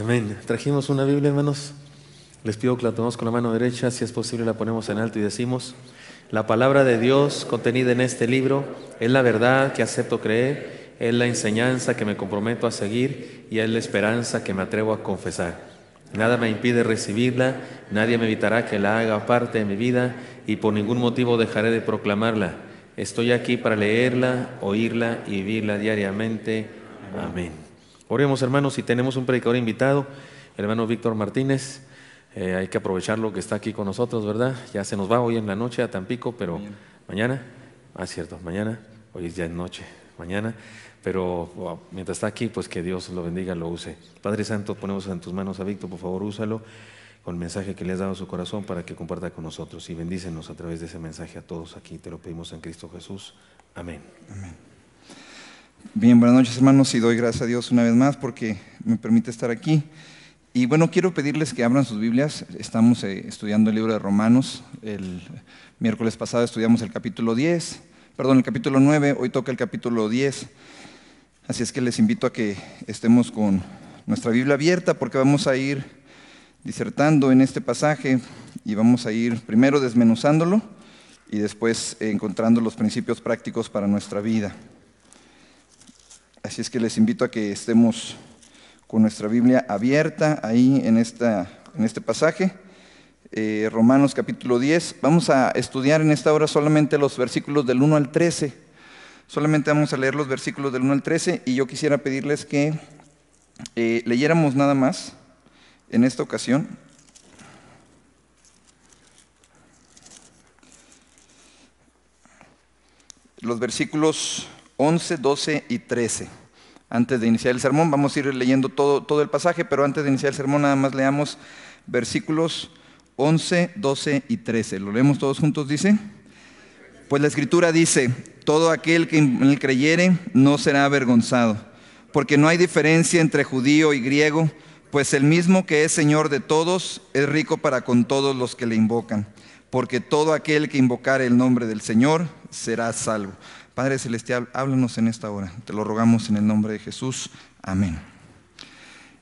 Amén. Trajimos una Biblia, hermanos. Les pido que la tomemos con la mano derecha, si es posible la ponemos en alto y decimos: la palabra de Dios contenida en este libro es la verdad que acepto creer, es la enseñanza que me comprometo a seguir y es la esperanza que me atrevo a confesar. Nada me impide recibirla, nadie me evitará que la haga parte de mi vida y por ningún motivo dejaré de proclamarla. Estoy aquí para leerla, oírla y vivirla diariamente. Amén. Oremos, hermanos, y tenemos un predicador invitado, el hermano Víctor Martínez. Hay que aprovecharlo que está aquí con nosotros, ¿verdad? Ya se nos va hoy en la noche a Tampico, pero mañana, cierto, mañana, hoy ya es noche, mañana, pero mientras está aquí, pues que Dios lo bendiga, lo use. Padre Santo, ponemos en tus manos a Víctor, por favor, úsalo con el mensaje que le has dado a su corazón para que comparta con nosotros y bendícenos a través de ese mensaje a todos aquí. Te lo pedimos en Cristo Jesús. Amén. Amén. Bien, buenas noches, hermanos, y doy gracias a Dios una vez más porque me permite estar aquí. Y bueno, quiero pedirles que abran sus Biblias. Estamos estudiando el libro de Romanos. El miércoles pasado estudiamos el capítulo 9, hoy toca el capítulo 10. Así es que les invito a que estemos con nuestra Biblia abierta porque vamos a ir disertando en este pasaje y vamos a ir primero desmenuzándolo y después encontrando los principios prácticos para nuestra vida. Así es que les invito a que estemos con nuestra Biblia abierta ahí en este pasaje, Romanos capítulo 10. Vamos a estudiar en esta hora solamente los versículos del 1 al 13. Solamente vamos a leer los versículos del 1 al 13 y yo quisiera pedirles que leyéramos nada más en esta ocasión los versículos 11, 12 y 13. Antes de iniciar el sermón, vamos a ir leyendo todo el pasaje, pero antes de iniciar el sermón nada más leamos versículos 11, 12 y 13. ¿Lo leemos todos juntos? Dice: pues la Escritura dice: todo aquel que en él creyere no será avergonzado, porque no hay diferencia entre judío y griego, pues el mismo que es Señor de todos es rico para con todos los que le invocan, porque todo aquel que invocare el nombre del Señor será salvo. Padre Celestial, háblanos en esta hora. Te lo rogamos en el nombre de Jesús. Amén.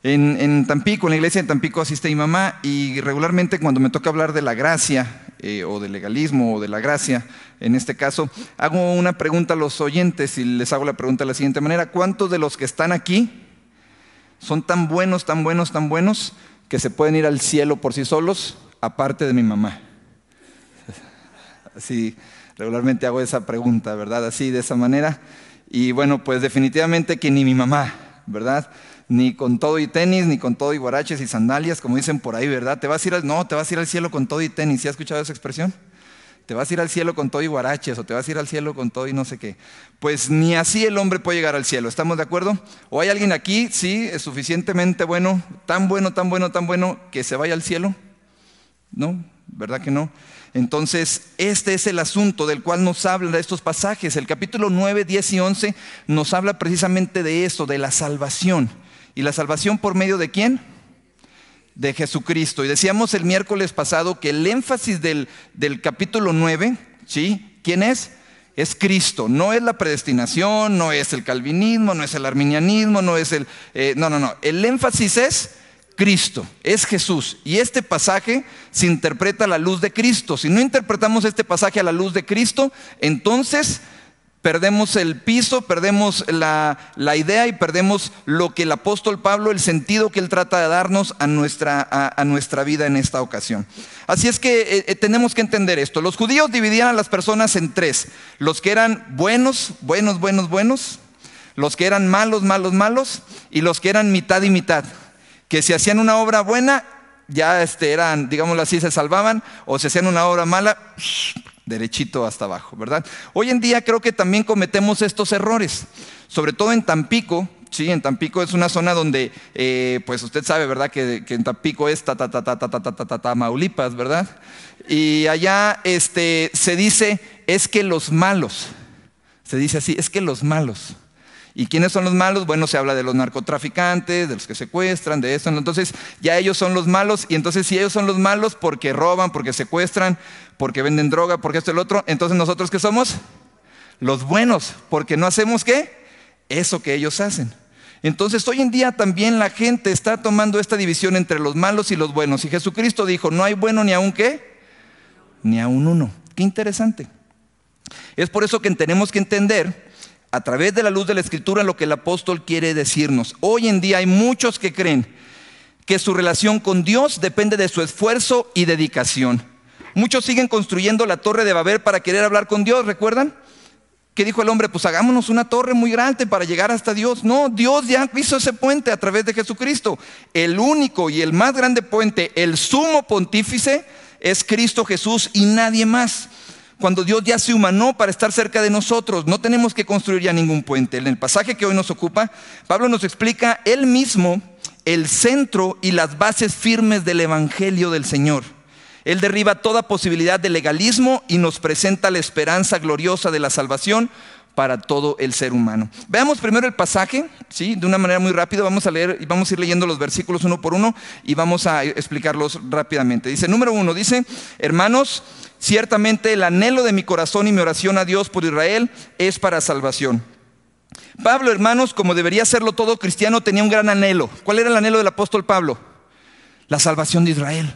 En Tampico, en la iglesia de Tampico asiste mi mamá y regularmente cuando me toca hablar de la gracia o del legalismo o de la gracia, en este caso, hago una pregunta a los oyentes y les hago la pregunta de la siguiente manera: ¿cuántos de los que están aquí son tan buenos, tan buenos, tan buenos que se pueden ir al cielo por sí solos, aparte de mi mamá? Así regularmente hago esa pregunta, ¿verdad? Así, de esa manera. Y bueno, pues definitivamente que ni mi mamá, ¿verdad? Ni con todo y tenis, ni con todo y guaraches y sandalias, como dicen por ahí, ¿verdad? Te vas a ir al cielo con todo y tenis. ¿Sí has escuchado esa expresión? Te vas a ir al cielo con todo y guaraches, o te vas a ir al cielo con todo y no sé qué. Pues ni así el hombre puede llegar al cielo, ¿estamos de acuerdo? ¿O hay alguien aquí, sí, es suficientemente bueno, tan bueno, tan bueno, tan bueno, que se vaya al cielo? ¿No? ¿Verdad que no? Entonces, este es el asunto del cual nos hablan estos pasajes. El capítulo 9, 10 y 11 nos habla precisamente de esto, de la salvación. ¿Y la salvación por medio de quién? De Jesucristo. Y decíamos el miércoles pasado que el énfasis del capítulo 9, ¿sí? ¿Quién es? Es Cristo. No es la predestinación, no es el calvinismo, no es el arminianismo, no es no. El énfasis es Cristo, es Jesús. Y este pasaje se interpreta a la luz de Cristo. Si no interpretamos este pasaje a la luz de Cristo, entonces perdemos el piso, perdemos la idea y perdemos lo que el apóstol Pablo, el sentido que él trata de darnos a nuestra vida en esta ocasión. Así es que tenemos que entender esto. Los judíos dividían a las personas en tres: los que eran buenos, los que eran malos, y los que eran mitad y mitad. Que si hacían una obra buena, ya eran, digámoslo así, se salvaban, o si hacían una obra mala, derechito hasta abajo, ¿verdad? Hoy en día creo que también cometemos estos errores, sobre todo en Tampico. Sí, en Tampico es una zona donde, pues usted sabe, ¿verdad? Que en Tampico es Tamaulipas, ¿verdad? Y allá se dice, es que los malos, se dice así, es que los malos. ¿Y quiénes son los malos? Bueno, se habla de los narcotraficantes, de los que secuestran, de eso. Entonces ya ellos son los malos. Y entonces si ellos son los malos porque roban, porque secuestran, porque venden droga, porque esto y lo otro, entonces nosotros ¿qué somos? Los buenos, porque no hacemos ¿qué? Eso que ellos hacen. Entonces hoy en día también la gente está tomando esta división entre los malos y los buenos. Y Jesucristo dijo, no hay bueno ni aun ¿qué? Ni aun uno. Qué interesante. Es por eso que tenemos que entender a través de la luz de la Escritura lo que el apóstol quiere decirnos. Hoy en día hay muchos que creen que su relación con Dios depende de su esfuerzo y dedicación. Muchos siguen construyendo la torre de Babel para querer hablar con Dios, ¿recuerdan? ¿Qué dijo el hombre? Pues hagámonos una torre muy grande para llegar hasta Dios. No, Dios ya hizo ese puente a través de Jesucristo. El único y el más grande puente, el sumo pontífice, es Cristo Jesús y nadie más. Cuando Dios ya se humanó para estar cerca de nosotros, no tenemos que construir ya ningún puente. En el pasaje que hoy nos ocupa, Pablo nos explica él mismo el centro y las bases firmes del evangelio del Señor. Él derriba toda posibilidad de legalismo y nos presenta la esperanza gloriosa de la salvación para todo el ser humano. Veamos primero el pasaje, ¿sí? De una manera muy rápida. Vamos a leer y vamos a ir leyendo los versículos uno por uno y vamos a explicarlos rápidamente. Dice, número 1, dice, hermanos, ciertamente el anhelo de mi corazón y mi oración a Dios por Israel es para salvación. Pablo, hermanos, como debería serlo todo cristiano, tenía un gran anhelo. ¿Cuál era el anhelo del apóstol Pablo? La salvación de Israel.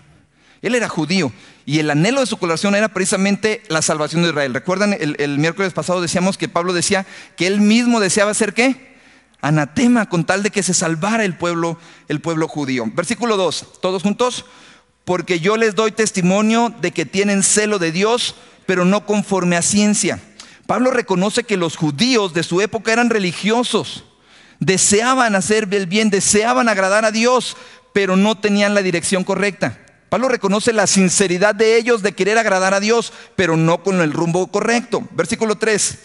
Él era judío y el anhelo de su corazón era precisamente la salvación de Israel. ¿Recuerdan? El miércoles pasado decíamos que Pablo decía que él mismo deseaba ser ¿qué? Anatema, con tal de que se salvara el pueblo judío. Versículo 2, todos juntos. Porque yo les doy testimonio de que tienen celo de Dios, pero no conforme a ciencia. Pablo reconoce que los judíos de su época eran religiosos, deseaban hacer el bien, deseaban agradar a Dios, pero no tenían la dirección correcta. Pablo reconoce la sinceridad de ellos de querer agradar a Dios, pero no con el rumbo correcto. Versículo 3,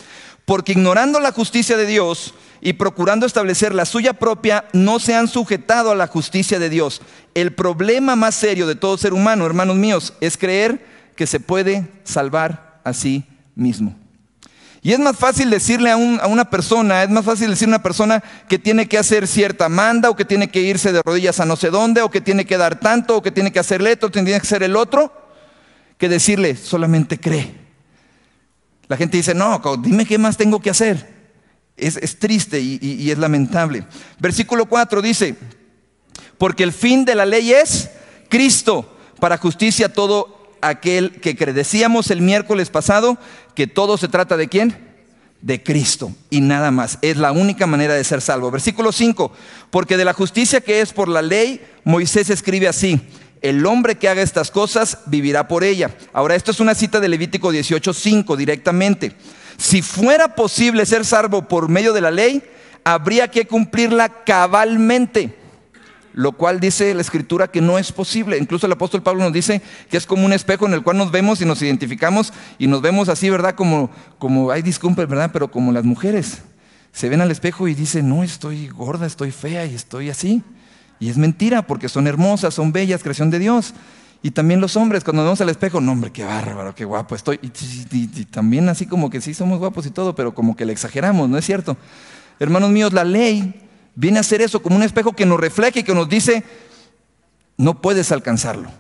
porque ignorando la justicia de Dios y procurando establecer la suya propia, no se han sujetado a la justicia de Dios. El problema más serio de todo ser humano, hermanos míos, es creer que se puede salvar a sí mismo. Y es más fácil decirle a una persona, que tiene que hacer cierta manda, o que tiene que irse de rodillas a no sé dónde, o que tiene que dar tanto, o que tiene que hacerle esto, o que tiene que hacer el otro, que decirle, solamente cree. La gente dice, no, dime qué más tengo que hacer. Es triste y es lamentable. Versículo 4 dice, porque el fin de la ley es Cristo, para justicia todo aquel que cree. Decíamos el miércoles pasado que todo se trata ¿de quién? De Cristo y nada más. Es la única manera de ser salvo. Versículo 5, porque de la justicia que es por la ley, Moisés escribe así, el hombre que haga estas cosas vivirá por ella. Ahora esto es una cita de Levítico 18:5 directamente. Si fuera posible ser salvo por medio de la ley, habría que cumplirla cabalmente, lo cual dice la Escritura que no es posible. Incluso el apóstol Pablo nos dice que es como un espejo en el cual nos vemos y nos identificamos y nos vemos así, ¿verdad? Como ay, disculpen, ¿verdad? Pero como las mujeres se ven al espejo y dicen, no, estoy gorda, estoy fea y estoy así. Y es mentira, porque son hermosas, son bellas, creación de Dios. Y también los hombres, cuando nos vemos al espejo, no, hombre, qué bárbaro, qué guapo estoy. Y también así como que sí somos guapos y todo, pero como que le exageramos, ¿no es cierto? Hermanos míos, la ley viene a ser eso, como un espejo que nos refleja y que nos dice, no puedes alcanzarlo.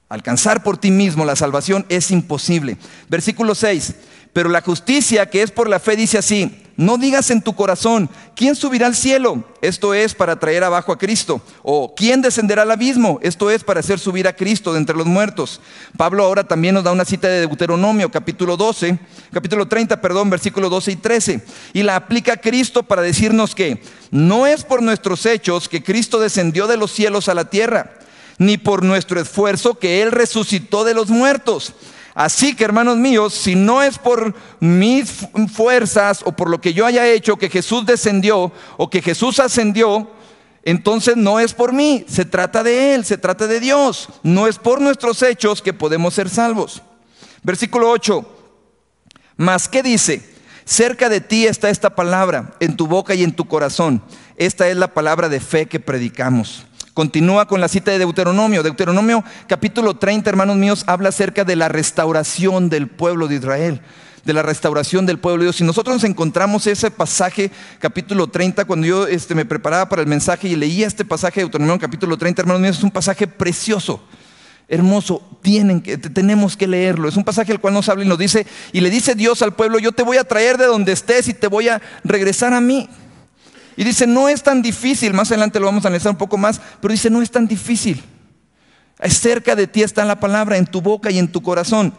Alcanzar por ti mismo la salvación es imposible. Versículo 6, pero la justicia que es por la fe dice así, no digas en tu corazón, ¿quién subirá al cielo? Esto es para traer abajo a Cristo. O ¿quién descenderá al abismo? Esto es para hacer subir a Cristo de entre los muertos. Pablo ahora también nos da una cita de Deuteronomio, capítulo 30, versículos 12 y 13. Y la aplica a Cristo para decirnos que no es por nuestros hechos que Cristo descendió de los cielos a la tierra, ni por nuestro esfuerzo que Él resucitó de los muertos. Así que, hermanos míos, si no es por mis fuerzas o por lo que yo haya hecho que Jesús descendió o que Jesús ascendió, entonces no es por mí, se trata de Él, se trata de Dios. No es por nuestros hechos que podemos ser salvos. Versículo 8, mas ¿qué dice? Cerca de ti está esta palabra, en tu boca y en tu corazón. Esta es la palabra de fe que predicamos. Continúa con la cita de Deuteronomio. Deuteronomio capítulo 30, hermanos míos, habla acerca de la restauración del pueblo de Israel, de la restauración del pueblo de Dios. Si nosotros nos encontramos ese pasaje, capítulo 30, cuando yo me preparaba para el mensaje y leía este pasaje de Deuteronomio capítulo 30, hermanos míos, es un pasaje precioso, hermoso, tenemos que leerlo. Es un pasaje el cual nos habla y nos dice, y le dice Dios al pueblo, yo te voy a traer de donde estés y te voy a regresar a mí. Y dice, no es tan difícil, más adelante lo vamos a analizar un poco más, pero dice, no es tan difícil. Cerca de ti está la palabra, en tu boca y en tu corazón.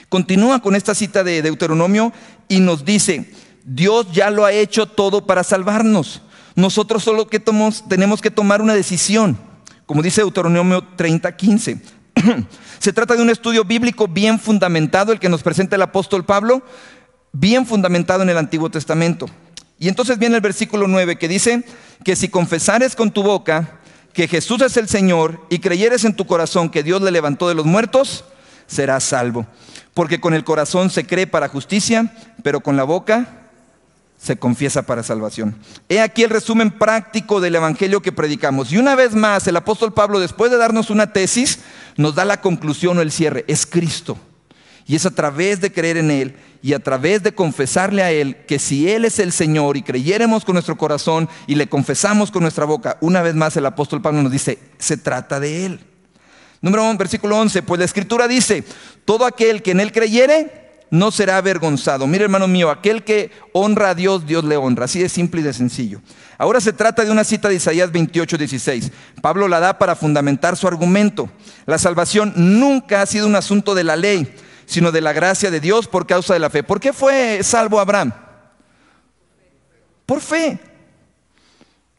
Continúa con esta cita de Deuteronomio y nos dice, Dios ya lo ha hecho todo para salvarnos. Nosotros solo tenemos que tomar una decisión, como dice Deuteronomio 30:15. Se trata de un estudio bíblico bien fundamentado, el que nos presenta el apóstol Pablo, bien fundamentado en el Antiguo Testamento. Y entonces viene el versículo 9 que dice que si confesares con tu boca que Jesús es el Señor y creyeres en tu corazón que Dios le levantó de los muertos, serás salvo. Porque con el corazón se cree para justicia, pero con la boca se confiesa para salvación. He aquí el resumen práctico del evangelio que predicamos. Y una vez más, el apóstol Pablo, después de darnos una tesis, nos da la conclusión o el cierre. Es Cristo. Y es a través de creer en Él y a través de confesarle a Él que si Él es el Señor y creyéremos con nuestro corazón y le confesamos con nuestra boca, una vez más el apóstol Pablo nos dice, se trata de Él. Número 1, versículo 11, pues la Escritura dice, todo aquel que en Él creyere no será avergonzado. Mire, hermano mío, aquel que honra a Dios, Dios le honra. Así de simple y de sencillo. Ahora se trata de una cita de Isaías 28:16. Pablo la da para fundamentar su argumento. La salvación nunca ha sido un asunto de la ley, sino de la gracia de Dios por causa de la fe. ¿Por qué fue salvo Abraham? Por fe.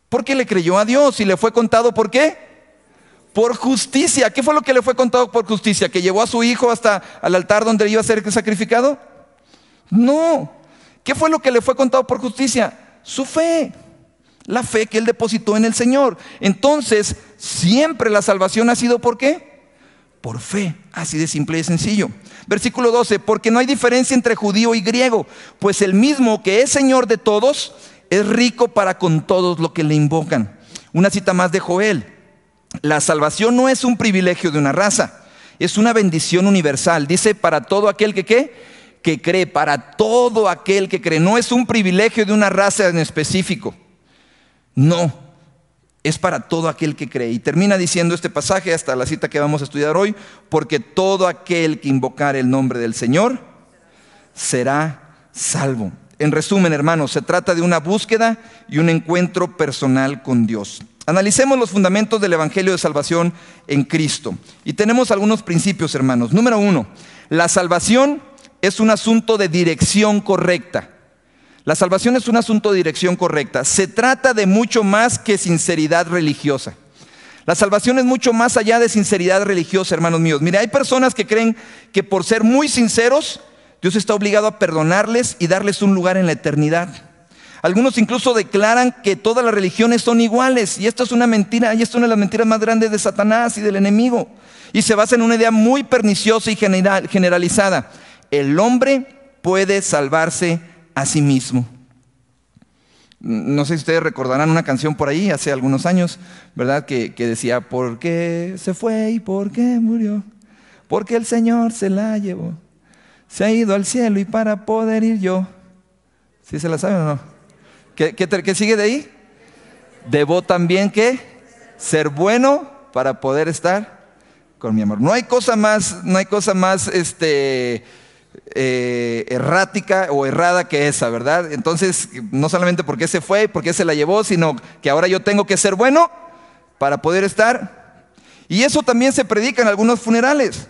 Porque le creyó a Dios y le fue contado, ¿por qué? Por justicia. ¿Qué fue lo que le fue contado por justicia? ¿Que llevó a su hijo hasta al altar donde iba a ser sacrificado? No. ¿Qué fue lo que le fue contado por justicia? Su fe. La fe que él depositó en el Señor. Entonces, siempre la salvación ha sido ¿por qué? Por fe. Así de simple y sencillo. Versículo 12. Porque no hay diferencia entre judío y griego, pues el mismo que es Señor de todos, es rico para con todos los que le invocan. Una cita más de Joel. La salvación no es un privilegio de una raza, es una bendición universal. Dice para todo aquel que ¿qué? Que cree, para todo aquel que cree. No es un privilegio de una raza en específico. No, es para todo aquel que cree. Y termina diciendo este pasaje hasta la cita que vamos a estudiar hoy, porque todo aquel que invocare el nombre del Señor será salvo. En resumen, hermanos, se trata de una búsqueda y un encuentro personal con Dios. Analicemos los fundamentos del Evangelio de Salvación en Cristo. Y tenemos algunos principios, hermanos. Número 1, la salvación es un asunto de dirección correcta. La salvación es un asunto de dirección correcta. Se trata de mucho más que sinceridad religiosa. La salvación es mucho más allá de sinceridad religiosa, hermanos míos. Mire, hay personas que creen que por ser muy sinceros, Dios está obligado a perdonarles y darles un lugar en la eternidad. Algunos incluso declaran que todas las religiones son iguales, y esto es una mentira, y esto es una de las mentiras más grandes de Satanás y del enemigo, y se basa en una idea muy perniciosa y generalizada. El hombre puede salvarse a sí mismo. No sé si ustedes recordarán una canción por ahí hace algunos años, ¿verdad? Que decía, ¿por qué se fue y por qué murió? Porque el Señor se la llevó, se ha ido al cielo y para poder ir yo. ¿Sí se la saben o no? ¿Qué sigue de ahí? Debo también ¿qué? Ser bueno para poder estar con mi amor. No hay cosa más errática o errada que esa, ¿verdad? Entonces, no solamente porque se fue, porque se la llevó, sino que ahora yo tengo que ser bueno para poder estar. Y eso también se predica en algunos funerales.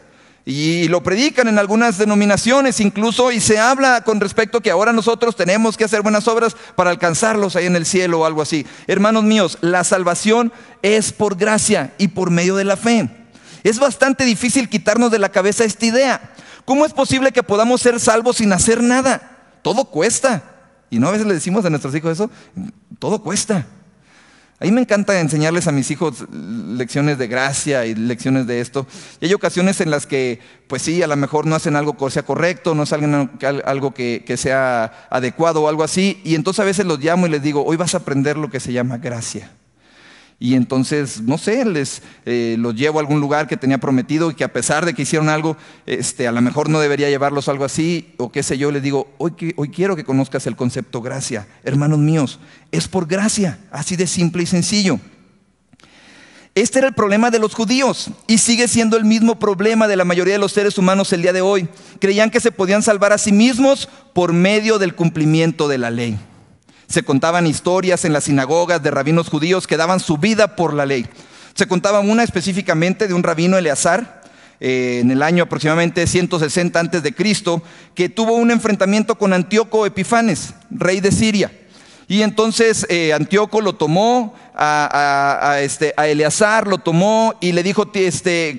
Y lo predican en algunas denominaciones incluso, y se habla con respecto a que ahora nosotros tenemos que hacer buenas obras para alcanzarlos ahí en el cielo o algo así. Hermanos míos, la salvación es por gracia y por medio de la fe. Es bastante difícil quitarnos de la cabeza esta idea. ¿Cómo es posible que podamos ser salvos sin hacer nada? Todo cuesta. Y no a veces le decimos a nuestros hijos eso, todo cuesta. A mí me encanta enseñarles a mis hijos lecciones de gracia y lecciones de esto. Y hay ocasiones en las que, pues sí, a lo mejor no hacen algo que sea correcto, no hacen algo que sea adecuado o algo así. Y entonces a veces los llamo y les digo, hoy vas a aprender lo que se llama gracia. Y entonces, no sé, los llevo a algún lugar que tenía prometido y que a pesar de que hicieron algo, a lo mejor no debería llevarlos a algo así, o qué sé yo, les digo, hoy quiero que conozcas el concepto gracia. Hermanos míos, es por gracia, así de simple y sencillo. Este era el problema de los judíos y sigue siendo el mismo problema de la mayoría de los seres humanos el día de hoy. Creían que se podían salvar a sí mismos por medio del cumplimiento de la ley. Se contaban historias en las sinagogas de rabinos judíos que daban su vida por la ley. Se contaba una específicamente de un rabino Eleazar, en el año aproximadamente 160 antes de Cristo, que tuvo un enfrentamiento con Antíoco Epifanes, rey de Siria. Y entonces Antíoco lo tomó a Eleazar, lo tomó y le dijo,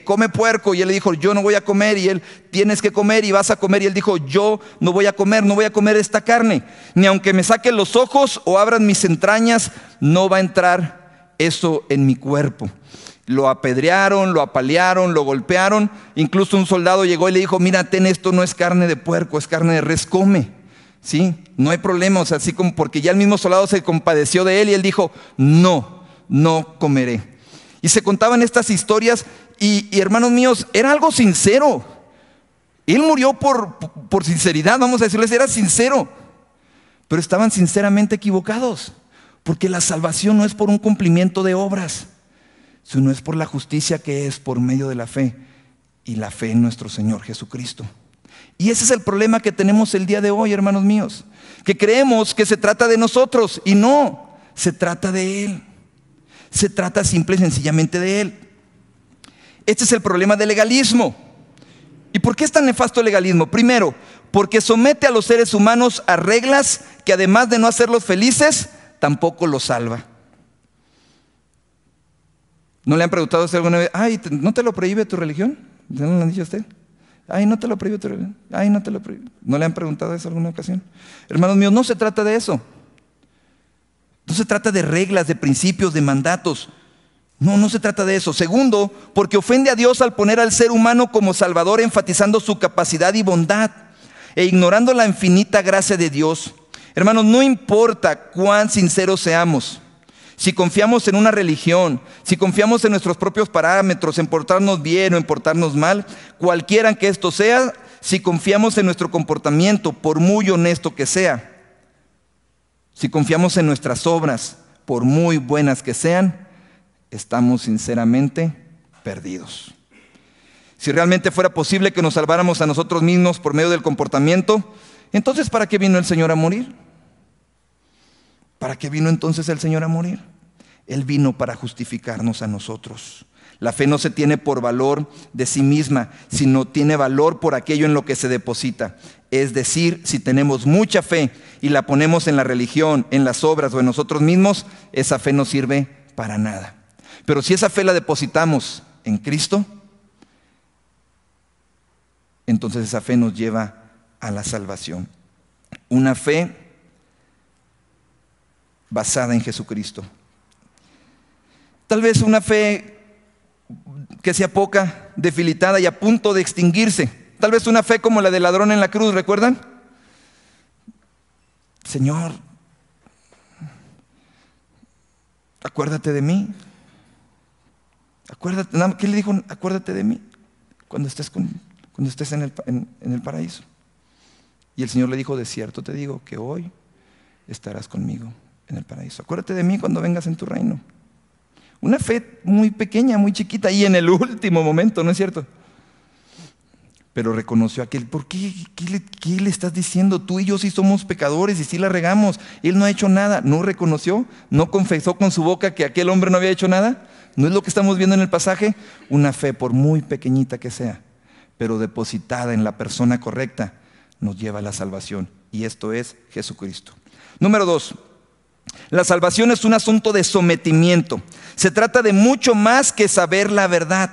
come puerco. Y él le dijo, yo no voy a comer. Y él, tienes que comer y vas a comer. Y él dijo, yo no voy a comer esta carne. Ni aunque me saquen los ojos o abran mis entrañas, no va a entrar eso en mi cuerpo. Lo apedrearon, lo apalearon, lo golpearon. Incluso un soldado llegó y le dijo, mira, esto no es carne de puerco, es carne de res, come. ¿Sí? No hay problema, o sea, así como porque ya el mismo soldado se compadeció de él y él dijo, no comeré. Y se contaban estas historias y hermanos míos, era algo sincero. Él murió por sinceridad, vamos a decirles, era sincero. Pero estaban sinceramente equivocados, porque la salvación no es por un cumplimiento de obras, sino es por la justicia que es por medio de la fe, y la fe en nuestro Señor Jesucristo. Y ese es el problema que tenemos el día de hoy, hermanos míos, que creemos que se trata de nosotros y no, se trata de Él. Se trata simple y sencillamente de Él. Este es el problema del legalismo. ¿Y por qué es tan nefasto el legalismo? Primero, porque somete a los seres humanos a reglas que además de no hacerlos felices, tampoco los salva. ¿No le han preguntado a usted alguna vez, ¿no te lo prohíbe tu religión? ¿No le han dicho a usted? No te lo prohíbe tu religión. No te lo prohíbe. ¿No le han preguntado eso alguna ocasión? Hermanos míos, no se trata de eso. No se trata de reglas, de principios, de mandatos. No se trata de eso. Segundo, porque ofende a Dios al poner al ser humano como salvador, enfatizando su capacidad y bondad e ignorando la infinita gracia de Dios. Hermanos, no importa cuán sinceros seamos, si confiamos en una religión, si confiamos en nuestros propios parámetros, en portarnos bien o en portarnos mal, cualquiera que esto sea, si confiamos en nuestro comportamiento, por muy honesto que sea, si confiamos en nuestras obras, por muy buenas que sean, estamos sinceramente perdidos. Si realmente fuera posible que nos salváramos a nosotros mismos por medio del comportamiento, entonces ¿para qué vino el Señor a morir? ¿Para qué vino entonces el Señor a morir? Él vino para justificarnos a nosotros. La fe no se tiene por valor de sí misma, sino tiene valor por aquello en lo que se deposita. Es decir, si tenemos mucha fe y la ponemos en la religión, en las obras o en nosotros mismos, esa fe no sirve para nada. Pero si esa fe la depositamos en Cristo, entonces esa fe nos lleva a la salvación. Una fe basada en Jesucristo. Tal vez una fe que sea poca, debilitada y a punto de extinguirse. Tal vez una fe como la del ladrón en la cruz, ¿recuerdan? Señor, acuérdate de mí. Acuérdate, ¿qué le dijo? Acuérdate de mí cuando estés en el paraíso. Y el Señor le dijo, de cierto te digo que hoy estarás conmigo en el paraíso. Acuérdate de mí cuando vengas en tu reino. Una fe muy pequeña, muy chiquita, y en el último momento, ¿no es cierto? Pero reconoció aquel, ¿por qué? ¿Qué le estás diciendo? Tú y yo sí somos pecadores y sí la regamos. Él no ha hecho nada. ¿No reconoció? ¿No confesó con su boca que aquel hombre no había hecho nada? ¿No es lo que estamos viendo en el pasaje? Una fe, por muy pequeñita que sea, pero depositada en la persona correcta, nos lleva a la salvación. Y esto es Jesucristo. Número 2. La salvación es un asunto de sometimiento. Se trata de mucho más que saber la verdad.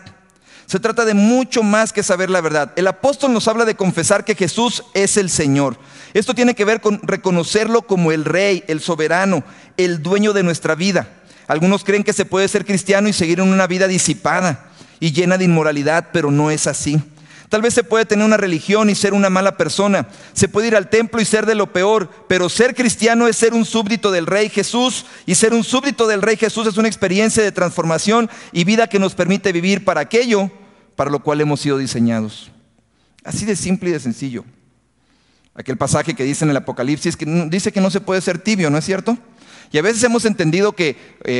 Se trata de mucho más que saber la verdad. El apóstol nos habla de confesar que Jesús es el Señor. Esto tiene que ver con reconocerlo como el Rey, el soberano, el dueño de nuestra vida. Algunos creen que se puede ser cristiano y seguir en una vida disipada y llena de inmoralidad, pero no es así. Tal vez se puede tener una religión y ser una mala persona. Se puede ir al templo y ser de lo peor, pero ser cristiano es ser un súbdito del Rey Jesús. Y ser un súbdito del Rey Jesús es una experiencia de transformación y vida que nos permite vivir para aquello para lo cual hemos sido diseñados. Así de simple y de sencillo. Aquel pasaje que dice en el Apocalipsis, que dice que no se puede ser tibio, ¿no es cierto? Y a veces hemos entendido que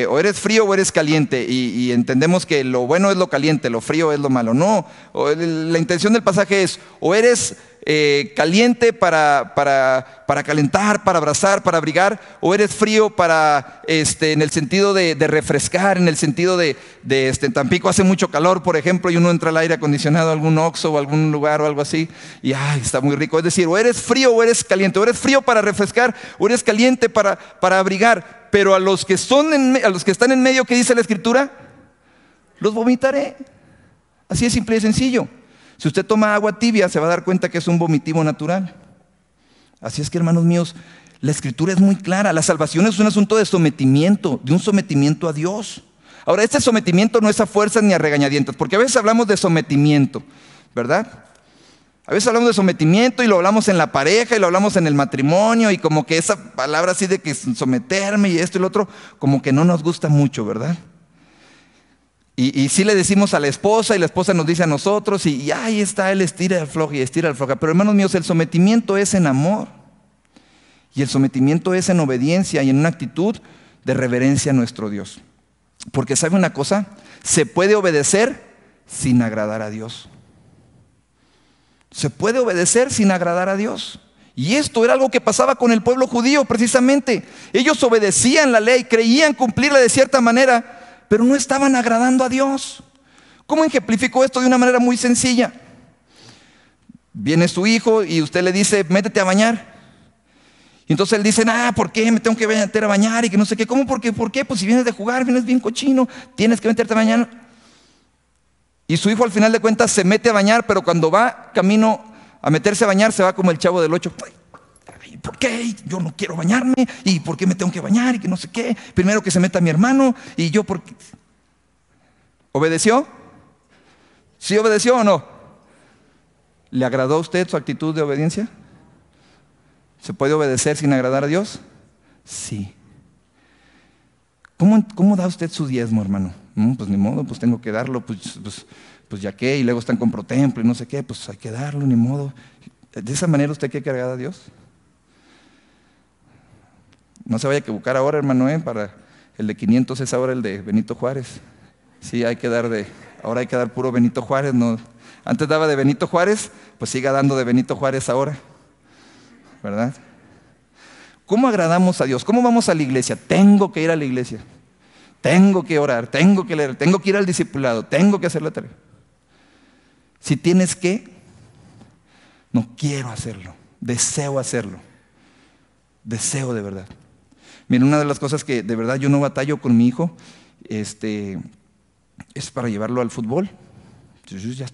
o eres frío o eres caliente, y entendemos que lo bueno es lo caliente, lo frío es lo malo. No, la intención del pasaje es o eres caliente para calentar, para abrazar, para abrigar? ¿O eres frío en el sentido de refrescar, en el sentido en Tampico hace mucho calor, por ejemplo, y uno entra al aire acondicionado a algún Oxxo o algún lugar o algo así, y está muy rico? Es decir, o eres frío o eres caliente, o eres frío para refrescar, o eres caliente para abrigar. Pero a los que están en medio, ¿qué dice la Escritura? Los vomitaré. Así es simple y sencillo. Si usted toma agua tibia, se va a dar cuenta que es un vomitivo natural. Así es que, hermanos míos, la Escritura es muy clara. La salvación es un asunto de sometimiento, de un sometimiento a Dios. Ahora, este sometimiento no es a fuerzas ni a regañadientos, porque a veces hablamos de sometimiento, ¿verdad? A veces hablamos de sometimiento y lo hablamos en la pareja y lo hablamos en el matrimonio, y como que esa palabra así de que someterme y esto y lo otro, como que no nos gusta mucho, ¿verdad? Y sí le decimos a la esposa, y la esposa nos dice a nosotros, y ahí está, él estira y afloja y estira y afloja. Pero, hermanos míos, el sometimiento es en amor, y el sometimiento es en obediencia y en una actitud de reverencia a nuestro Dios. Porque, ¿sabe una cosa? Se puede obedecer sin agradar a Dios. Se puede obedecer sin agradar a Dios. Y esto era algo que pasaba con el pueblo judío precisamente. Ellos obedecían la ley, creían cumplirla de cierta manera, pero no estaban agradando a Dios. ¿Cómo ejemplifico esto? De una manera muy sencilla. Viene su hijo y usted le dice, métete a bañar. Y entonces él dice, ¿por qué me tengo que meter a bañar? Y que no sé qué. ¿Cómo? ¿Por qué? Pues si vienes de jugar, vienes bien cochino, tienes que meterte a bañar. Y su hijo al final de cuentas se mete a bañar, pero cuando va camino a meterse a bañar, se va como el Chavo del 8. ¿Por qué? Yo no quiero bañarme. ¿Y por qué me tengo que bañar? Y que no sé qué. Primero que se meta mi hermano. Y yo, ¿por qué? ¿Obedeció? ¿Sí obedeció o no? ¿Le agradó a usted su actitud de obediencia? ¿Se puede obedecer sin agradar a Dios? Sí. ¿Cómo da usted su diezmo, hermano? Pues ni modo, pues tengo que darlo, pues ya que, y luego están con protemplo y no sé qué, pues hay que darlo, ni modo. ¿De esa manera usted quiere que agrade a Dios? No se vaya a equivocar ahora, hermano, para el de 500 es ahora el de Benito Juárez. Sí, ahora hay que dar puro Benito Juárez. No. Antes daba de Benito Juárez, pues siga dando de Benito Juárez ahora, ¿verdad? ¿Cómo agradamos a Dios? ¿Cómo vamos a la iglesia? Tengo que ir a la iglesia, tengo que orar, tengo que leer, tengo que ir al discipulado, tengo que hacer la tarea. Si tienes que, no quiero hacerlo, deseo hacerlo, deseo de verdad. Miren, una de las cosas que de verdad yo no batallo con mi hijo es para llevarlo al fútbol.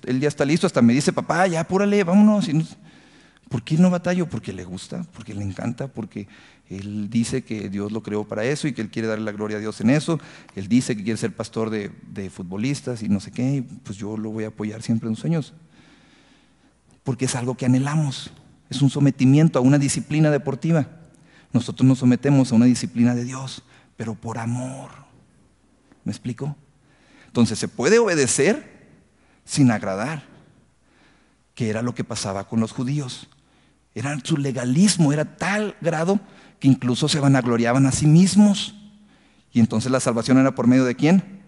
Él ya está listo, hasta me dice, papá, ya apúrale, vámonos. ¿Por qué no batallo? Porque le gusta, porque le encanta, porque él dice que Dios lo creó para eso y que él quiere darle la gloria a Dios en eso. Él dice que quiere ser pastor de futbolistas y no sé qué, y pues yo lo voy a apoyar siempre en sus sueños. Porque es algo que anhelamos, es un sometimiento a una disciplina deportiva. Nosotros nos sometemos a una disciplina de Dios, pero por amor. ¿Me explico? Entonces se puede obedecer sin agradar, que era lo que pasaba con los judíos. Su legalismo era tal grado que incluso se vanagloriaban a sí mismos. Y entonces la salvación era por medio de ¿quién?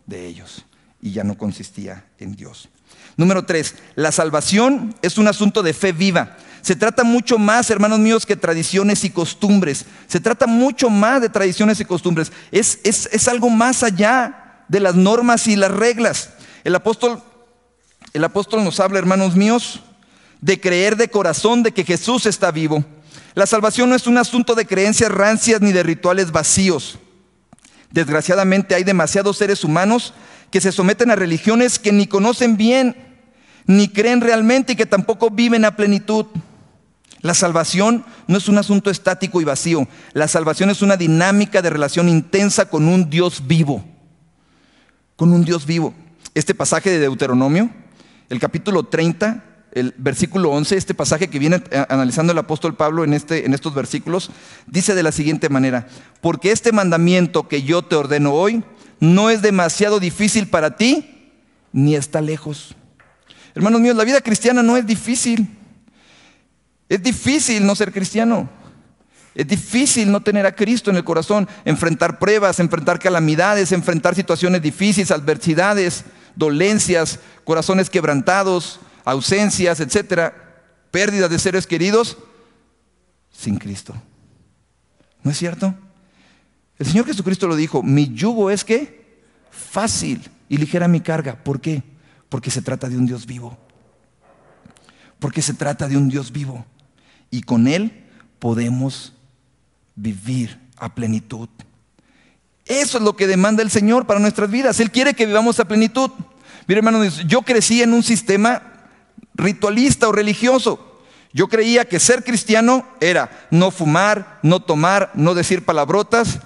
De ellos. Y ya no consistía en Dios. Número 3, la salvación es un asunto de fe viva. Se trata mucho más, hermanos míos, que tradiciones y costumbres. Se trata mucho más de tradiciones y costumbres. Es algo más allá de las normas y las reglas. El apóstol nos habla, hermanos míos, de creer de corazón de que Jesús está vivo. La salvación no es un asunto de creencias rancias ni de rituales vacíos. Desgraciadamente hay demasiados seres humanos que se someten a religiones que ni conocen bien, ni creen realmente y que tampoco viven a plenitud. La salvación no es un asunto estático y vacío. La salvación es una dinámica de relación intensa con un Dios vivo. Con un Dios vivo. Este pasaje de Deuteronomio, el capítulo 30, el versículo 11, este pasaje que viene analizando el apóstol Pablo en estos versículos, dice de la siguiente manera: porque este mandamiento que yo te ordeno hoy no es demasiado difícil para ti, ni está lejos. Hermanos míos, la vida cristiana no es difícil. Es difícil no ser cristiano. Es difícil no tener a Cristo en el corazón, enfrentar pruebas, enfrentar calamidades, enfrentar situaciones difíciles, adversidades, dolencias, corazones quebrantados, ausencias, etc. pérdida de seres queridos sin Cristo. ¿No es cierto? El Señor Jesucristo lo dijo, mi yugo es ¿qué? Fácil y ligera mi carga. ¿Por qué? Porque se trata de un Dios vivo. Porque se trata de un Dios vivo. Y con Él podemos vivir a plenitud. Eso es lo que demanda el Señor para nuestras vidas. Él quiere que vivamos a plenitud. Mire, hermanos, yo crecí en un sistema ritualista o religioso. Yo creía que ser cristiano era no fumar, no tomar, no decir palabrotas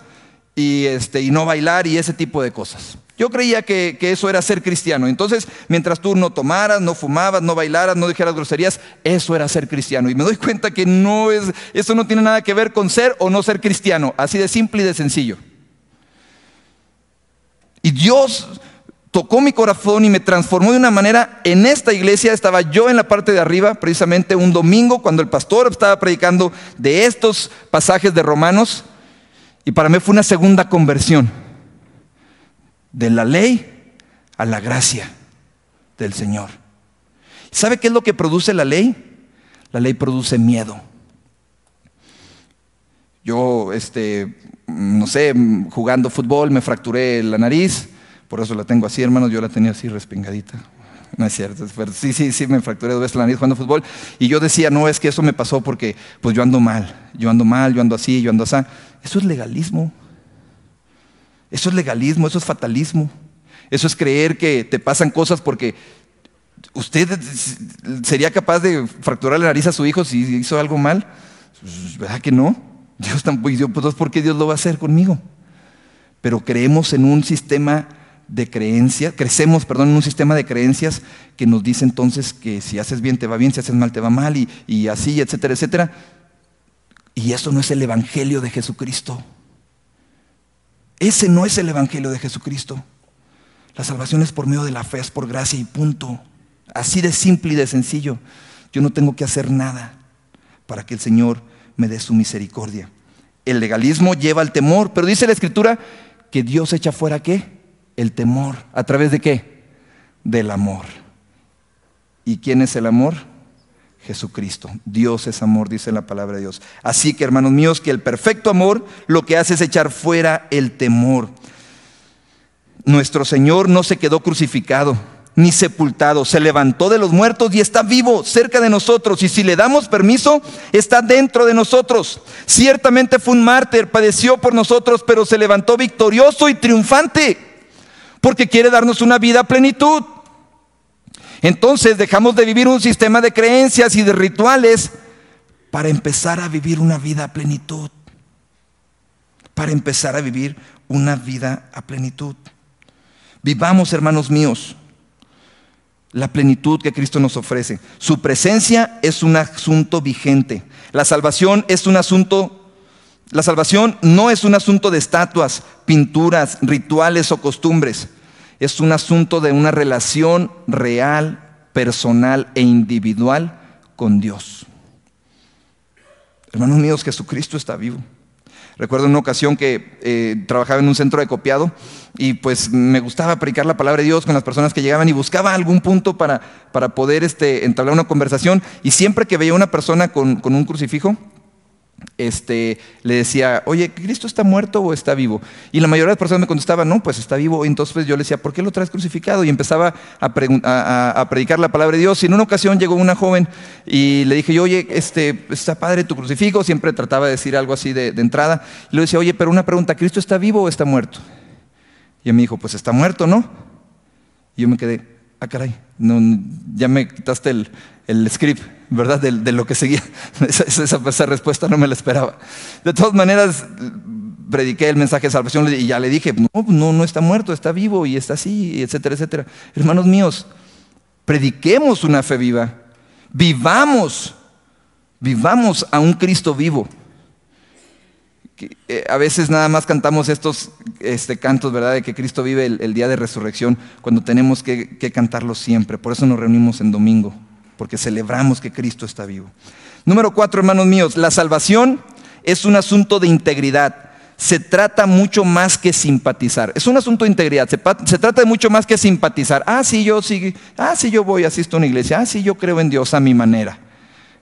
y no bailar y ese tipo de cosas. Yo creía que eso era ser cristiano. Entonces, mientras tú no tomaras, no fumabas, no bailaras, no dijeras groserías, eso era ser cristiano. Y me doy cuenta que eso no tiene nada que ver con ser o no ser cristiano. Así de simple y de sencillo. Y Dios tocó mi corazón y me transformó de una manera. En esta iglesia estaba yo en la parte de arriba, precisamente un domingo, cuando el pastor estaba predicando de estos pasajes de Romanos. Y para mí fue una segunda conversión. De la ley a la gracia del Señor. ¿Sabe qué es lo que produce la ley? La ley produce miedo. Yo, no sé, jugando fútbol me fracturé la nariz. Por eso la tengo así, hermanos, yo la tenía así respingadita. No es cierto, pero sí, me fracturé 2 veces la nariz jugando fútbol. Y yo decía, no, es que eso me pasó porque pues yo ando mal, yo ando así, yo ando así. Eso es legalismo. Eso es legalismo, eso es fatalismo. Eso es creer que te pasan cosas porque usted sería capaz de fracturar la nariz a su hijo si hizo algo mal. ¿Verdad que no? Dios tampoco, pues ¿por qué Dios lo va a hacer conmigo? Pero creemos en un sistema de creencias, crecemos en un sistema de creencias que nos dice entonces que si haces bien te va bien, si haces mal te va mal y así, etcétera, etcétera. Y eso no es el evangelio de Jesucristo. Ese no es el evangelio de Jesucristo. La salvación es por medio de la fe, es por gracia y punto. Así de simple y de sencillo. Yo no tengo que hacer nada para que el Señor me dé su misericordia. El legalismo lleva al temor, pero dice la Escritura que Dios echa fuera ¿qué? El temor. ¿A través de qué? Del amor. ¿Y quién es el amor? Jesucristo. Dios es amor, dice la palabra de Dios. Así que, hermanos míos, que el perfecto amor lo que hace es echar fuera el temor. Nuestro Señor no se quedó crucificado ni sepultado, se levantó de los muertos y está vivo cerca de nosotros, y si le damos permiso, está dentro de nosotros. Ciertamente fue un mártir, padeció por nosotros, pero se levantó victorioso y triunfante, porque quiere darnos una vida a plenitud. Entonces dejamos de vivir un sistema de creencias y de rituales para empezar a vivir una vida a plenitud. Para empezar a vivir una vida a plenitud. Vivamos, hermanos míos, la plenitud que Cristo nos ofrece. Su presencia es un asunto vigente. La salvación no es un asunto de estatuas, pinturas, rituales o costumbres. Es un asunto de una relación real, personal e individual con Dios. Hermanos míos, Jesucristo está vivo. Recuerdo una ocasión que trabajaba en un centro de copiado y pues me gustaba predicar la palabra de Dios con las personas que llegaban y buscaba algún punto para poder entablar una conversación, y siempre que veía una persona con un crucifijo, le decía, oye, ¿Cristo está muerto o está vivo? Y la mayoría de las personas me contestaban, no, pues está vivo. Y entonces pues, yo le decía, ¿por qué lo traes crucificado? Y empezaba a predicar la palabra de Dios. Y en una ocasión llegó una joven y le dije, oye, está padre tu crucifijo. Siempre trataba de decir algo así de entrada. Y le decía, oye, pero una pregunta, ¿Cristo está vivo o está muerto? Y él me dijo, pues está muerto, ¿no? Y yo me quedé, caray, no, ya me quitaste el script, ¿verdad? De lo que seguía. Esa respuesta no me la esperaba. De todas maneras, prediqué el mensaje de salvación y ya le dije, no está muerto, está vivo y está así, etcétera, etcétera. Hermanos míos, prediquemos una fe viva. Vivamos a un Cristo vivo. A veces nada más cantamos estos cantos, ¿verdad? De que Cristo vive el día de resurrección, cuando tenemos que cantarlo siempre. Por eso nos reunimos en domingo, porque celebramos que Cristo está vivo. Número 4, hermanos míos, la salvación es un asunto de integridad. Se trata mucho más que simpatizar. Es un asunto de integridad. Se trata de mucho más que simpatizar. Sí, yo voy, asisto a una iglesia. Sí, yo creo en Dios a mi manera.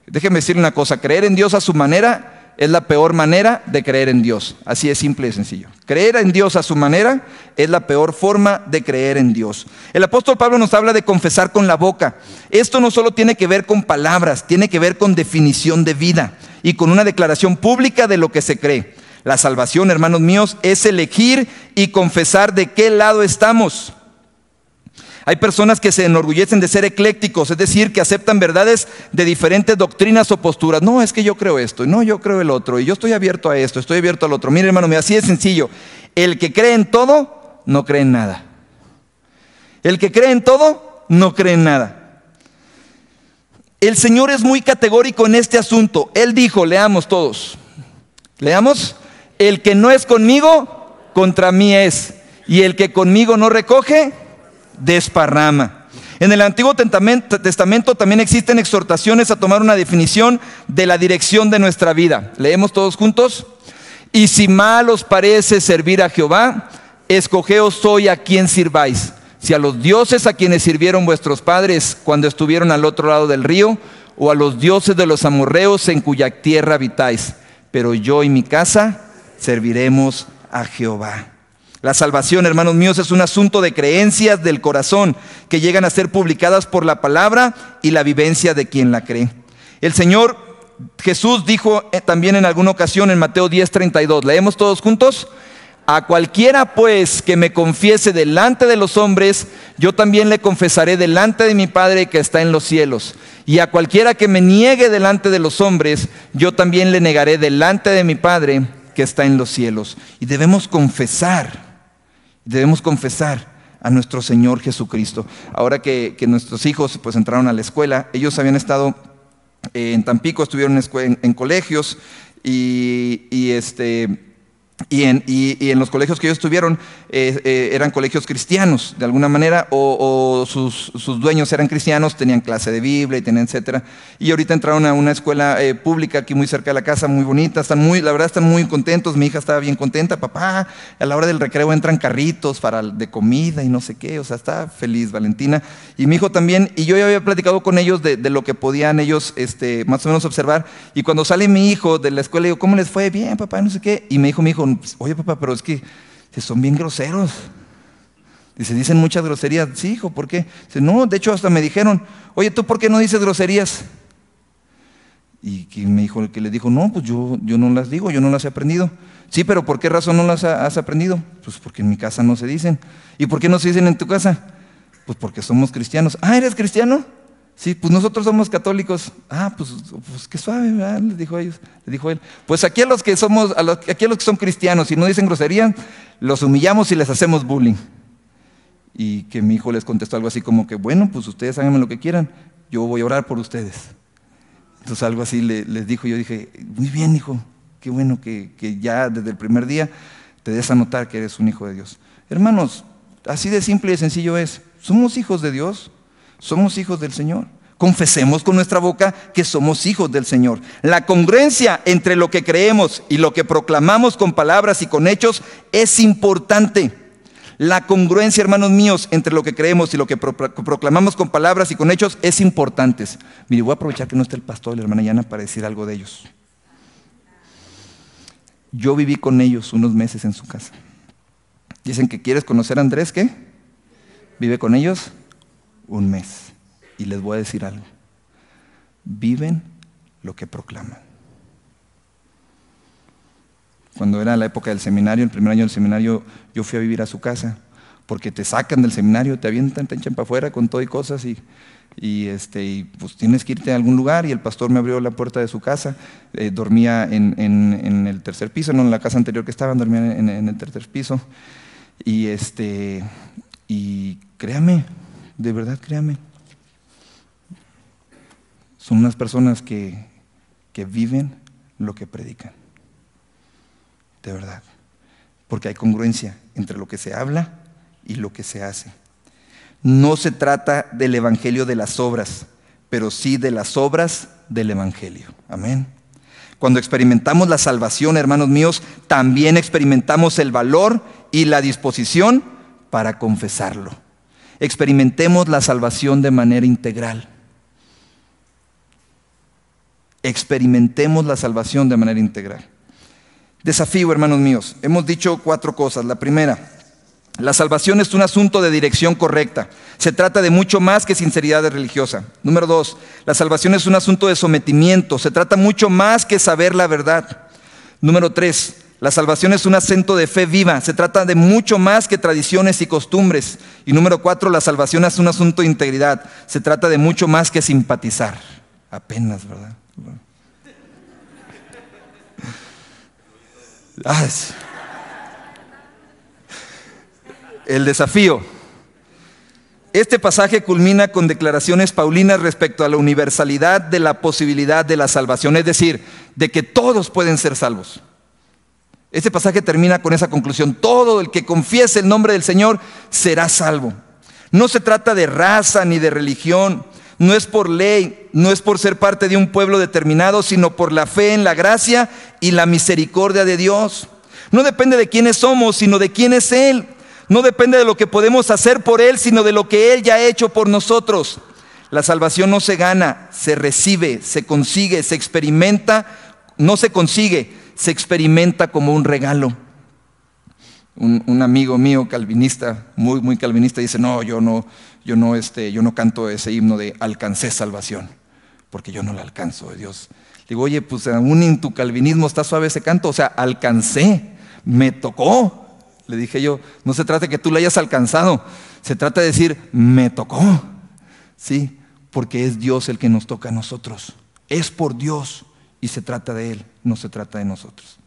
Déjeme decirle una cosa, creer en Dios a su manera es la peor manera de creer en Dios. Así es simple y sencillo. Creer en Dios a su manera es la peor forma de creer en Dios. El apóstol Pablo nos habla de confesar con la boca. Esto no solo tiene que ver con palabras, tiene que ver con definición de vida y con una declaración pública de lo que se cree. La salvación, hermanos míos, es elegir y confesar de qué lado estamos. Hay personas que se enorgullecen de ser eclécticos, es decir, que aceptan verdades de diferentes doctrinas o posturas. No, es que yo creo esto, y no, yo creo el otro, y yo estoy abierto a esto, estoy abierto al otro. Mire, hermano mío, así de sencillo. El que cree en todo, no cree en nada. El que cree en todo, no cree en nada. El Señor es muy categórico en este asunto. Él dijo, leamos todos. Leamos. El que no es conmigo, contra mí es. Y el que conmigo no recoge, desparrama. En el Antiguo Testamento también existen exhortaciones a tomar una definición de la dirección de nuestra vida. Leemos todos juntos. Y si mal os parece servir a Jehová, escogeos hoy a quien sirváis. Si a los dioses a quienes sirvieron vuestros padres cuando estuvieron al otro lado del río, o a los dioses de los amorreos en cuya tierra habitáis. Pero yo y mi casa serviremos a Jehová. La salvación, hermanos míos, es un asunto de creencias del corazón que llegan a ser publicadas por la palabra y la vivencia de quien la cree. El Señor Jesús dijo también en alguna ocasión en Mateo 10:32, leemos todos juntos. A cualquiera pues que me confiese delante de los hombres, yo también le confesaré delante de mi Padre que está en los cielos. Y a cualquiera que me niegue delante de los hombres, yo también le negaré delante de mi Padre que está en los cielos. Y debemos confesar a nuestro Señor Jesucristo. Ahora que nuestros hijos pues entraron a la escuela, ellos habían estado en Tampico, estuvieron en colegios y en los colegios que ellos estuvieron eran colegios cristianos de alguna manera, o sus dueños eran cristianos, tenían clase de Biblia y tenían etcétera. Y ahorita entraron a una escuela pública aquí muy cerca de la casa, muy bonita, la verdad están muy contentos. Mi hija estaba bien contenta. Papá, a la hora del recreo entran carritos de comida y no sé qué, o sea, está feliz Valentina y mi hijo también. Y yo ya había platicado con ellos de lo que podían ellos más o menos observar. Y cuando sale mi hijo de la escuela, digo, ¿cómo les fue? Bien, papá, no sé qué. Y me dijo mi hijo, oye papá, pero es que son bien groseros. Dice, dicen muchas groserías. Sí, hijo, ¿por qué? Dice, no, de hecho hasta me dijeron, oye, ¿tú por qué no dices groserías? Y que me dijo, que le dijo, no, pues yo no las digo, yo no las he aprendido. Sí, pero ¿por qué razón no las has aprendido? Pues porque en mi casa no se dicen. ¿Y por qué no se dicen en tu casa? Pues porque somos cristianos. Ah, ¿eres cristiano? Sí, pues nosotros somos católicos. Ah, pues qué suave, ¿verdad? Les dijo él. Pues aquí a los que son cristianos y no dicen grosería, los humillamos y les hacemos bullying. Y que mi hijo les contestó algo así como que, bueno, pues ustedes háganme lo que quieran, yo voy a orar por ustedes. Entonces algo así les dijo. Yo dije, muy bien, hijo, qué bueno que ya desde el primer día te des a notar que eres un hijo de Dios. Hermanos, así de simple y sencillo es. Somos hijos de Dios. Somos hijos del Señor. Confesemos con nuestra boca que somos hijos del Señor. La congruencia entre lo que creemos y lo que proclamamos con palabras y con hechos es importante. La congruencia, hermanos míos, entre lo que creemos y lo que proclamamos con palabras y con hechos es importante. Mire, voy a aprovechar que no está el pastor y la hermana Yana para decir algo de ellos. Yo viví con ellos unos meses en su casa. Dicen que quieres conocer a Andrés, ¿qué? Vive con ellos un mes. Y les voy a decir algo. Viven lo que proclaman. Cuando era la época del seminario, el primer año del seminario, yo fui a vivir a su casa, porque te sacan del seminario, te avientan, te echan para afuera con todo y cosas, y pues tienes que irte a algún lugar. Y el pastor me abrió la puerta de su casa. Dormía en el tercer piso, no en la casa anterior que estaban, dormía en el tercer piso. Y créame, de verdad créame, son unas personas que viven lo que predican. De verdad. Porque hay congruencia entre lo que se habla y lo que se hace. No se trata del evangelio de las obras, pero sí de las obras del evangelio. Amén. Cuando experimentamos la salvación, hermanos míos, también experimentamos el valor y la disposición para confesarlo. Experimentemos la salvación de manera integral. Experimentemos la salvación de manera integral. Desafío, hermanos míos. Hemos dicho 4 cosas. La primera, la salvación es un asunto de dirección correcta. Se trata de mucho más que sinceridad religiosa. Número 2, la salvación es un asunto de sometimiento. Se trata mucho más que saber la verdad. Número 3, la salvación es un acento de fe viva. Se trata de mucho más que tradiciones y costumbres. Y número 4, la salvación es un asunto de integridad. Se trata de mucho más que simpatizar. Apenas, ¿verdad? El desafío. Este pasaje culmina con declaraciones paulinas respecto a la universalidad de la posibilidad de la salvación, es decir, de que todos pueden ser salvos. Este pasaje termina con esa conclusión: todo el que confiese el nombre del Señor será salvo. No se trata de raza ni de religión, no es por ley, no es por ser parte de un pueblo determinado, sino por la fe en la gracia y la misericordia de Dios. No depende de quiénes somos, sino de quién es Él. No depende de lo que podemos hacer por Él, sino de lo que Él ya ha hecho por nosotros. La salvación no se gana, se recibe, se consigue, se experimenta, no se consigue, se experimenta como un regalo. Un amigo mío calvinista, muy calvinista, dice: no, yo no canto ese himno de alcancé salvación, porque yo no la alcanzo de Dios. Digo: oye, pues aún en tu calvinismo está suave ese canto, o sea, alcancé, me tocó. Le dije yo: no se trata de que tú lo hayas alcanzado, se trata de decir, me tocó. Sí, porque es Dios el que nos toca a nosotros. Es por Dios y se trata de Él, no se trata de nosotros.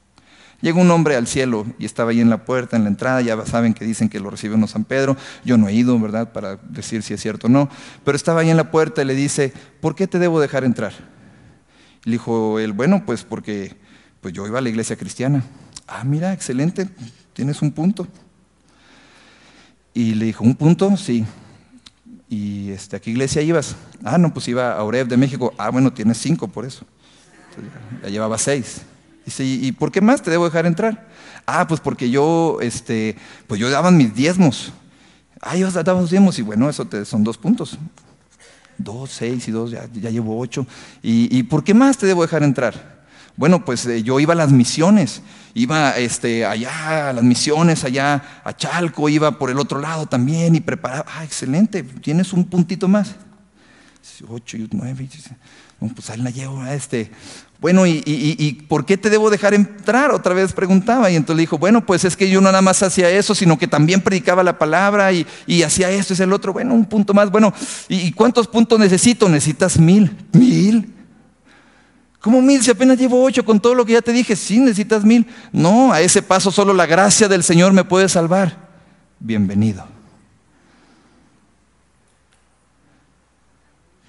Llegó un hombre al cielo y estaba ahí en la puerta, en la entrada. Ya saben que dicen que lo recibe uno San Pedro. Yo no he ido, ¿verdad?, para decir si es cierto o no. Pero estaba ahí en la puerta y le dice: ¿por qué te debo dejar entrar? Y le dijo él: bueno, pues porque yo iba a la iglesia cristiana. Ah, mira, excelente, tienes un punto. Y le dijo: ¿un punto? Sí. ¿Y a qué iglesia ibas? Ah, no, pues iba a Oreb de México. Ah, bueno, tienes 5 por eso. Entonces, ya llevaba 6. Dice: ¿y por qué más te debo dejar entrar? Ah, pues porque yo daba mis diezmos. Ah, yo daba los diezmos. Y bueno, eso son 2 puntos. 2, 6 y 2, ya llevo 8. ¿Y por qué más te debo dejar entrar? Bueno, pues yo iba a las misiones. Iba allá a las misiones, allá a Chalco. Iba por el otro lado también y preparaba. Ah, excelente, tienes un puntito más. 8 y 9. No, pues ahí la llevo. Bueno, ¿y por qué te debo dejar entrar? Otra vez preguntaba. Y entonces le dijo: bueno, pues es que yo no nada más hacía eso, sino que también predicaba la palabra y hacía esto y el otro. Bueno, un punto más. Bueno, ¿y cuántos puntos necesito? Necesitas 1000. ¿1000? ¿Cómo 1000? Si apenas llevo 8 con todo lo que ya te dije. Sí, necesitas 1000. No, a ese paso solo la gracia del Señor me puede salvar. Bienvenido.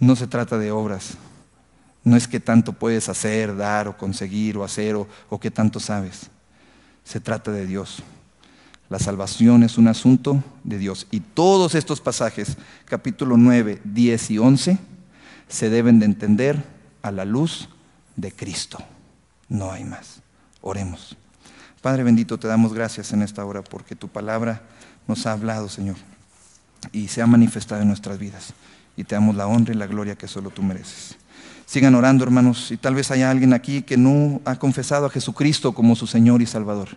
No se trata de obras. No es qué tanto puedes hacer, dar o conseguir o hacer o qué tanto sabes. Se trata de Dios. La salvación es un asunto de Dios. Y todos estos pasajes, capítulo 9, 10 y 11, se deben de entender a la luz de Cristo. No hay más. Oremos. Padre bendito, te damos gracias en esta hora porque tu palabra nos ha hablado, Señor, y se ha manifestado en nuestras vidas. Y te damos la honra y la gloria que solo tú mereces. Sigan orando, hermanos, y tal vez haya alguien aquí que no ha confesado a Jesucristo como su Señor y Salvador.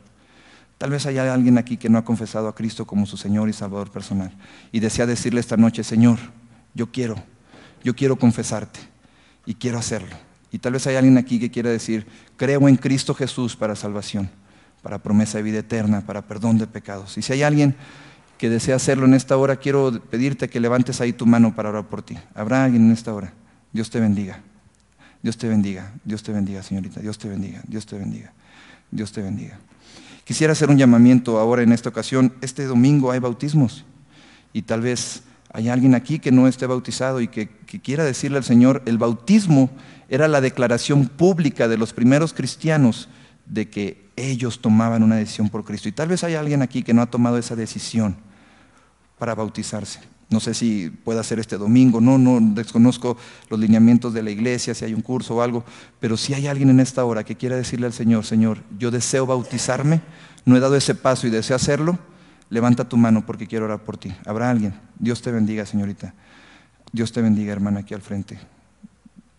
Tal vez haya alguien aquí que no ha confesado a Cristo como su Señor y Salvador personal y desea decirle esta noche: Señor, yo quiero confesarte y quiero hacerlo. Y tal vez haya alguien aquí que quiera decir: creo en Cristo Jesús para salvación, para promesa de vida eterna, para perdón de pecados. Y si hay alguien que desea hacerlo en esta hora, quiero pedirte que levantes ahí tu mano para orar por ti. ¿Habrá alguien en esta hora? Dios te bendiga. Dios te bendiga. Dios te bendiga, señorita. Dios te bendiga. Dios te bendiga. Dios te bendiga. Quisiera hacer un llamamiento ahora en esta ocasión. Este domingo hay bautismos y tal vez hay alguien aquí que no esté bautizado y que quiera decirle al Señor: el bautismo era la declaración pública de los primeros cristianos de que ellos tomaban una decisión por Cristo. Y tal vez hay alguien aquí que no ha tomado esa decisión para bautizarse. No sé si puede hacer este domingo, no desconozco los lineamientos de la iglesia, si hay un curso o algo, pero si hay alguien en esta hora que quiera decirle al Señor: Señor, yo deseo bautizarme, no he dado ese paso y deseo hacerlo, levanta tu mano porque quiero orar por ti. ¿Habrá alguien? Dios te bendiga, señorita. Dios te bendiga, hermana, aquí al frente.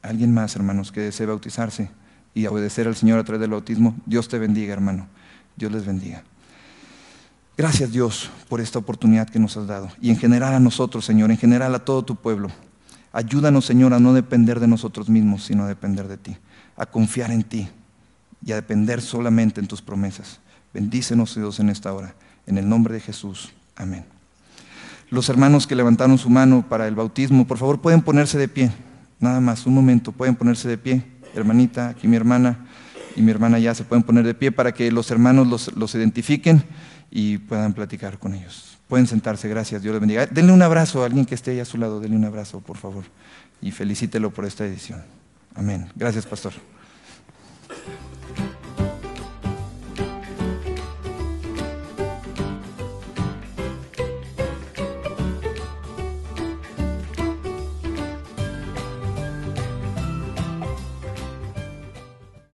alguien más, hermanos, que desee bautizarse y obedecer al Señor a través del bautismo, Dios te bendiga, hermano. Dios les bendiga. Gracias, Dios, por esta oportunidad que nos has dado. Y en general a nosotros, Señor, en general a todo tu pueblo. Ayúdanos, Señor, a no depender de nosotros mismos, sino a depender de ti, a confiar en ti y a depender solamente en tus promesas. Bendícenos, Dios, en esta hora. En el nombre de Jesús. Amén. Los hermanos que levantaron su mano para el bautismo, por favor, pueden ponerse de pie. Nada más, un momento, pueden ponerse de pie. Hermanita, aquí mi hermana y mi hermana ya se pueden poner de pie para que los hermanos los identifiquen y puedan platicar con ellos. Pueden sentarse, gracias, Dios les bendiga. Denle un abrazo a alguien que esté ahí a su lado, denle un abrazo, por favor, y felicítelo por esta edición. Amén. Gracias, pastor.